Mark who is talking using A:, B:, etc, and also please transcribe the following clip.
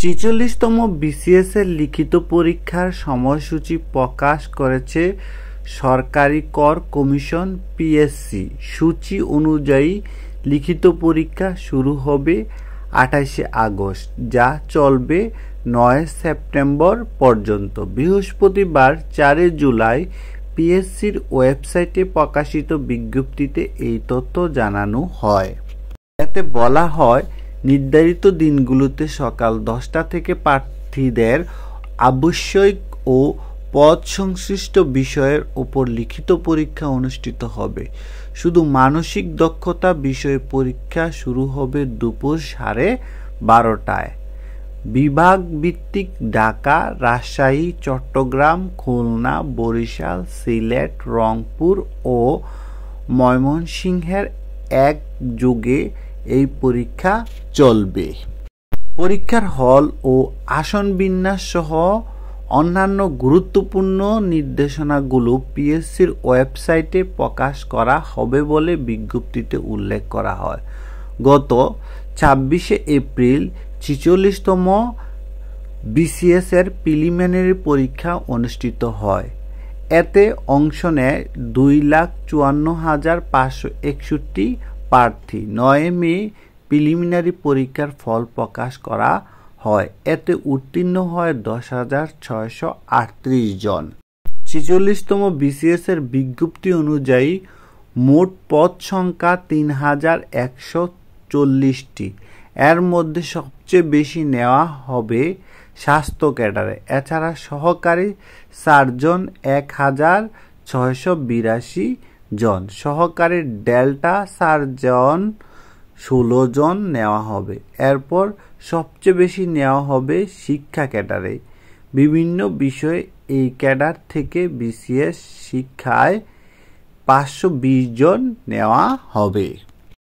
A: ৪৬তম BCS এর লিখিত পরীক্ষার সময়সূচি প্রকাশ করেছে সরকারি কর কমিশন পিএসসি। সূচি অনুযায়ী লিখিত পরীক্ষা শুরু হবে ২৮শে আগস্ট, যা চলবে ৯ সেপ্টেম্বর পর্যন্ত। বৃহস্পতিবার ৪ জুলাই পিএসসির ওয়েবসাইটে প্রকাশিত বিজ্ঞপ্তিতে এই তথ্য জানানো হয়। এতে বলা হয়, নির্ধারিত দিনগুলোতে সকাল ১০টা থেকে প্রার্থীদের আবশ্যিক ও পদ সংশ্লিষ্ট বিষয়ের উপর লিখিত পরীক্ষা অনুষ্ঠিত হবে। শুধু মানসিক দক্ষতা বিষয়ে পরীক্ষা শুরু হবে দুপুর 12:30টায়। বিভাগ ভিত্তিক ঢাকা, রাজশাহী, চট্টগ্রাম, খুলনা, বরিশাল, সিলেট, রংপুর ও ময়মনসিংহের একযোগে এই পরীক্ষা চলবে। পরীক্ষার হল ও আসন বিন্যাস সহ অন্যান্য গুরুত্বপূর্ণ নির্দেশনাগুলো পিএসসির ওয়েবসাইটে প্রকাশ করা হবে বলে বিজ্ঞপ্তিতে উল্লেখ করা হয়। গত ২৬শে এপ্রিল ৪৬তম বিসিএস এর প্রিলিমিনারি পরীক্ষা অনুষ্ঠিত হয়। এতে অংশ নেয় ২,৫৪,৫৬১ প্রার্থী। ৯ মে প্রিলিমিনারি পরীক্ষার ফল প্রকাশ করা হয়। এতে উত্তীর্ণ হয় ১০,৬৩৮ জন। ৪৬তম বিসিএস এর বিজ্ঞপ্তি অনুযায়ী মোট পদ সংখ্যা ৩,১৪০টি। এর মধ্যে সবচেয়ে বেশি নেওয়া হবে স্বাস্থ্য ক্যাডারে। এছাড়া সহকারী সার্জন ১,৬৮২ জন, সহকারী ডেল্টা সার্জন ১৬ জন নেওয়া হবে। এরপর সবচেয়ে বেশি নেওয়া হবে শিক্ষা ক্যাডারে। বিভিন্ন বিষয়ে এই ক্যাডার থেকে বিসিএস শিক্ষায় ৫২০ জন নেওয়া হবে।